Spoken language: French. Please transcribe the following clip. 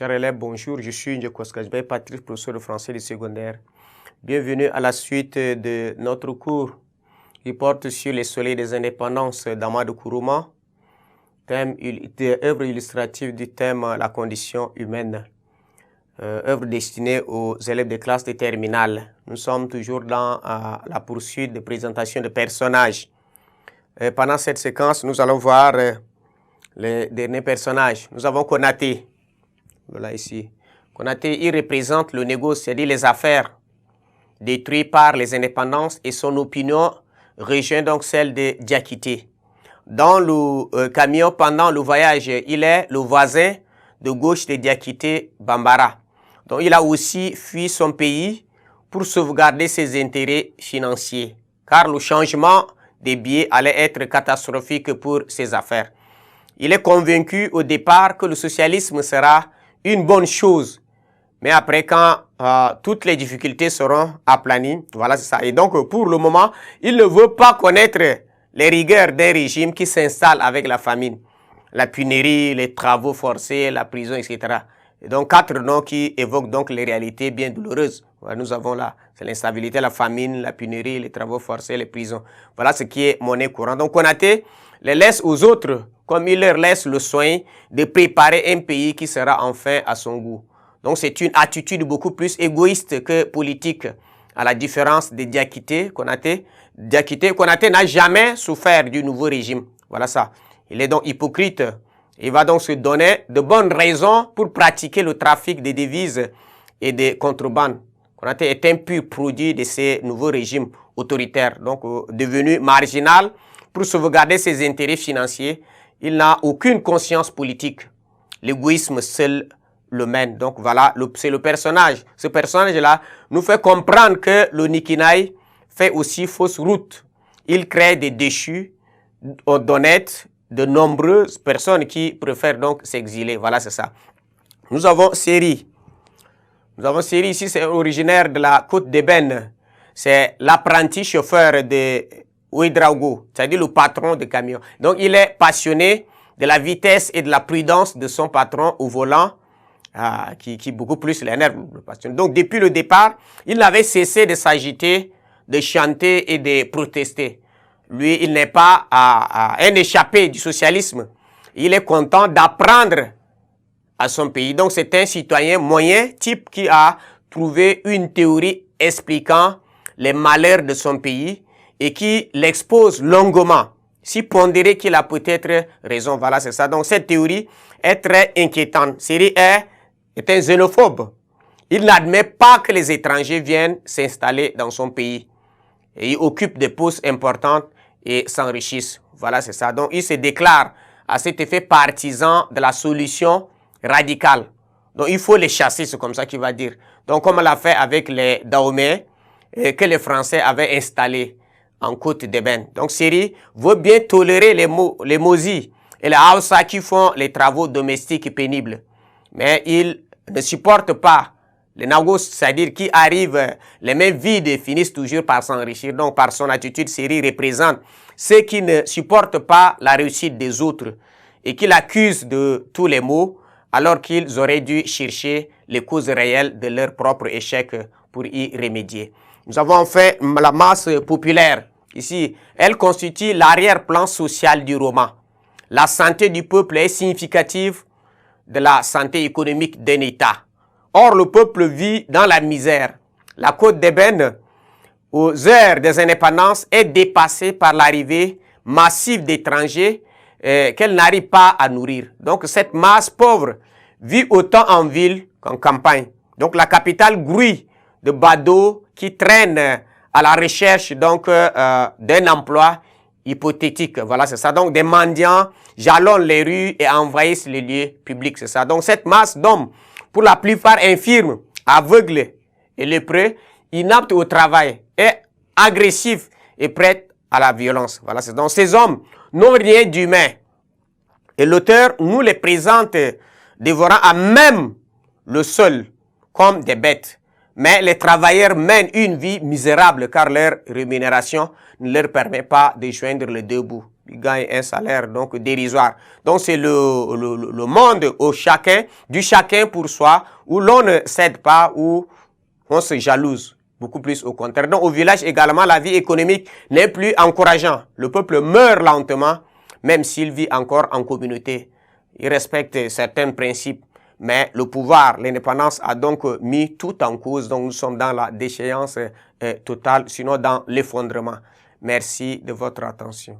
Chers élèves, bonjour, je suis Ndjeko Skajbay, Patrice, professeur de français du secondaire. Bienvenue à la suite de notre cours qui porte sur les soleils des indépendances d'Amadou Kourouma, œuvre illustrative du thème La condition humaine, œuvre destinée aux élèves des classes de terminale. Nous sommes toujours dans la poursuite de présentation de personnages. Pendant cette séquence, nous allons voir les derniers personnages. Nous avons Konaté. Voilà ici. Konaté, il représente le négoce, c'est-à-dire les affaires détruites par les indépendances, et son opinion rejoint donc celle de Diakité. Dans le camion, pendant le voyage, il est le voisin de gauche de Diakité, Bambara. Donc il a aussi fui son pays pour sauvegarder ses intérêts financiers, car le changement des billets allait être catastrophique pour ses affaires. Il est convaincu au départ que le socialisme sera une bonne chose, mais après, quand toutes les difficultés seront aplanies, voilà, c'est ça. Et donc, pour le moment, il ne veut pas connaître les rigueurs d'un régime qui s'installe avec la famine, la punairie, les travaux forcés, la prison, etc. Et donc, 4 noms qui évoquent donc les réalités bien douloureuses. Voilà, nous avons là, c'est l'instabilité, la famine, la punairie, les travaux forcés, les prisons. Voilà ce qui est monnaie courante. Donc, Konaté les laisse aux autres, comme il leur laisse le soin de préparer un pays qui sera enfin à son goût. Donc c'est une attitude beaucoup plus égoïste que politique, à la différence de Diakité, Konaté. Konaté n'a jamais souffert du nouveau régime. Voilà ça. Il est donc hypocrite. Il va donc se donner de bonnes raisons pour pratiquer le trafic de devises et de contrebandes. Konaté est un pur produit de ces nouveaux régimes autoritaires, donc devenu marginal pour sauvegarder ses intérêts financiers. Il n'a aucune conscience politique. L'égoïsme seul le mène. Donc voilà, c'est le personnage. Ce personnage-là nous fait comprendre que le Nikinaï fait aussi fausse route. Il crée des déchus, d'honnêtes, de nombreuses personnes qui préfèrent donc s'exiler. Voilà, c'est ça. Nous avons Séri. Nous avons Séri ici, c'est originaire de la côte d'Ébène. C'est l'apprenti chauffeur de Ouedraogo, c'est-à-dire le patron de camion. Donc, il est passionné de la vitesse et de la prudence de son patron au volant, qui beaucoup plus l'énerve. Donc, depuis le départ, il n'avait cessé de s'agiter, de chanter et de protester. Lui, il n'est pas un échappé du socialisme. Il est content d'apprendre à son pays. Donc, c'est un citoyen moyen, type qui a trouvé une théorie expliquant les malheurs de son pays et qui l'expose longuement, si pondéré qu'il a peut-être raison. Voilà, c'est ça. Donc, cette théorie est très inquiétante. Séri est un xénophobe. Il n'admet pas que les étrangers viennent s'installer dans son pays. Et il occupe des postes importants et s'enrichissent. Voilà, c'est ça. Donc, il se déclare à cet effet partisan de la solution radicale. Donc, il faut les chasser, c'est comme ça qu'il va dire. Donc, comme on l'a fait avec les Dahomey, que les Français avaient installés en côte d'Ébène. Donc, Séri veut bien tolérer les Mosi et les Hausa qui font les travaux domestiques pénibles. Mais il ne supporte pas les Nagos, c'est-à-dire qui arrivent les mains vides et finissent toujours par s'enrichir. Donc, par son attitude, Séri représente ceux qui ne supportent pas la réussite des autres et qui l'accusent de tous les maux, alors qu'ils auraient dû chercher les causes réelles de leur propre échec pour y remédier. Nous avons enfin la masse populaire. Ici, elle constitue l'arrière-plan social du roman. La santé du peuple est significative de la santé économique d'un État. Or, le peuple vit dans la misère. La côte d'Ébène, aux heures des indépendances, est dépassée par l'arrivée massive d'étrangers qu'elle n'arrive pas à nourrir. Donc, cette masse pauvre vit autant en ville qu'en campagne. Donc, la capitale grouille de badauds qui traînent à la recherche donc d'un emploi hypothétique. Voilà, c'est ça. Donc, des mendiants jalonnent les rues et envahissent les lieux publics. C'est ça. Donc, cette masse d'hommes, pour la plupart infirmes, aveugles et lépreux, inaptes au travail, est agressifs et prêts à la violence. Voilà, c'est donc ces hommes n'ont rien d'humain. Et l'auteur nous les présente dévorant à même le sol comme des bêtes. Mais les travailleurs mènent une vie misérable car leur rémunération ne leur permet pas de joindre les deux bouts. ils gagnent un salaire donc dérisoire. Donc c'est le monde au chacun, du chacun pour soi, où l'on ne cède pas, où on se jalouse. Beaucoup plus au contraire. Donc au village également, la vie économique n'est plus encourageante. Le peuple meurt lentement, même s'il vit encore en communauté. Il respecte certains principes. Mais le pouvoir, l'indépendance a donc mis tout en cause. Donc nous sommes dans la déchéance totale, sinon dans l'effondrement. Merci de votre attention.